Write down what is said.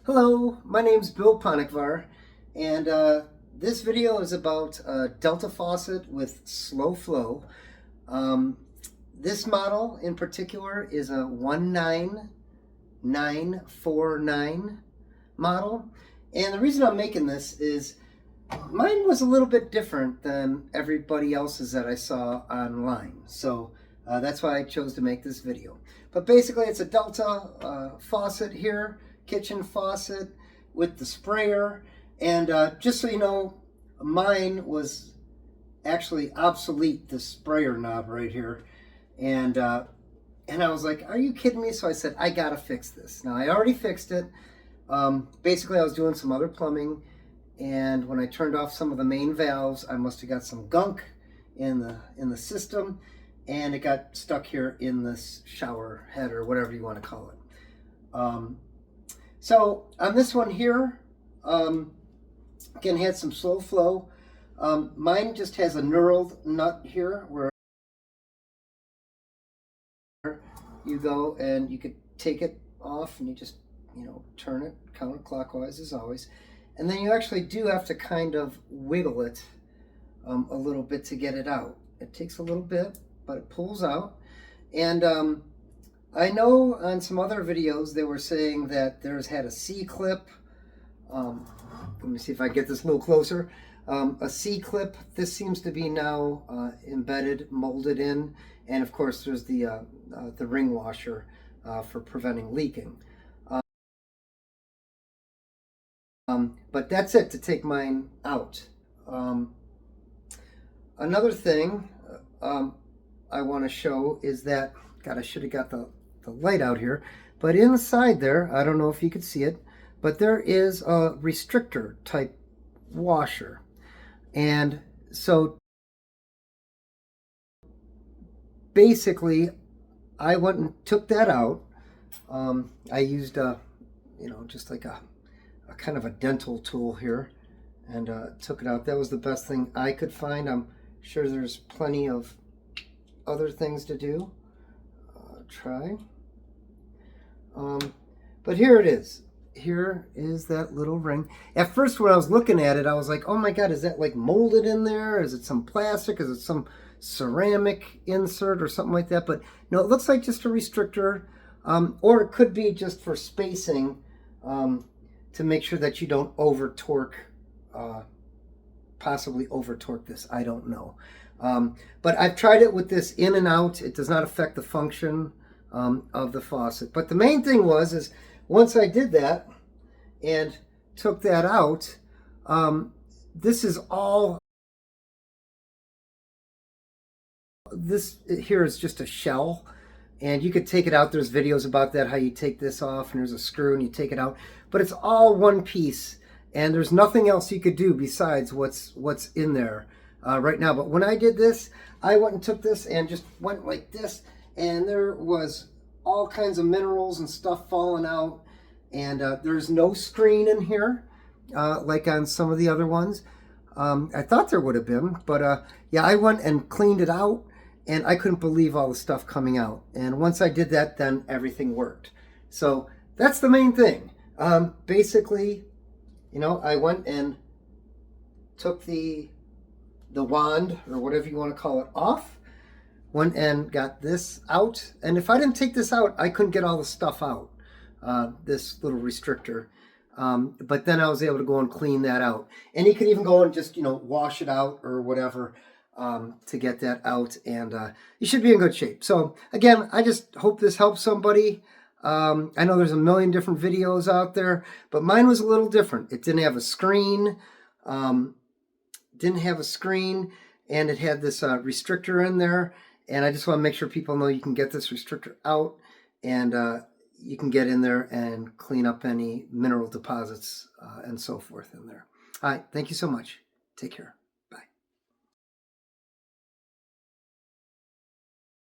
Hello, my name's Bill Panikvar, and this video is about a Delta faucet with slow flow. Um, this model in particular is a 19949 model, and the reason I'm making this is mine was a little bit different than everybody else's that I saw online, so that's why I chose to make this video. But basically it's a Delta faucet here, kitchen faucet with the sprayer, and just so you know, mine was actually obsolete, the sprayer knob right here, and I was like, are you kidding me? So I said, I gotta fix this. Now I already fixed it. Basically I was doing some other plumbing, and when I turned off some of the main valves, I must have got some gunk in the system, and it got stuck here in this shower head or whatever you want to call it. So on this one here, again, had some slow flow. Mine just has a knurled nut here where you go and you could take it off and you just, turn it counterclockwise as always. And then you actually do have to kind of wiggle it a little bit to get it out. It takes a little bit, but it pulls out. And I know on some other videos they were saying that there's had a C-clip. Let me see if I get this a little closer. A C-clip. This seems to be now embedded, molded in. And of course there's the ring washer for preventing leaking. But that's it to take mine out. Another thing I want to show is that, God, I should have got the light out here, but inside there, I don't know if you could see it, but there is a restrictor type washer. And so basically I went and took that out. I used just like a kind of a dental tool here, and took it out. That was the best thing I could find. I'm sure there's plenty of other things to do. Try. But here it is. Here is that little ring. At first when I was looking at it, I was like, oh my God, is that like molded in there? Is it some plastic? Is it some ceramic insert or something like that? But no, it looks like just a restrictor, or it could be just for spacing, to make sure that you don't over torque, possibly over torque this. I don't know. But I've tried it with this in and out. It does not affect the function of the faucet. But the main thing is once I did that and took that out, this is all, this here is just a shell. And you could take it out. There's videos about that, how you take this off and there's a screw and you take it out. But it's all one piece, and there's nothing else you could do besides what's in there right now. But when I did this, I went and took this and just went like this, and there was all kinds of minerals and stuff falling out. And there's no screen in here like on some of the other ones. I thought there would have been, but yeah, I went and cleaned it out. And I couldn't believe all the stuff coming out. And once I did that, then everything worked. So that's the main thing. Basically, I went and took the wand, or whatever you want to call it, off. Went and got this out. And if I didn't take this out, I couldn't get all the stuff out, this little restrictor. But then I was able to go and clean that out. And you could even go and just, wash it out or whatever. To get that out, and you should be in good shape. So again, I just hope this helps somebody. I know there's a million different videos out there, but mine was a little different. It didn't have a screen, and it had this restrictor in there, and I just want to make sure people know you can get this restrictor out, and you can get in there and clean up any mineral deposits and so forth in there. All right, thank you so much. Take care.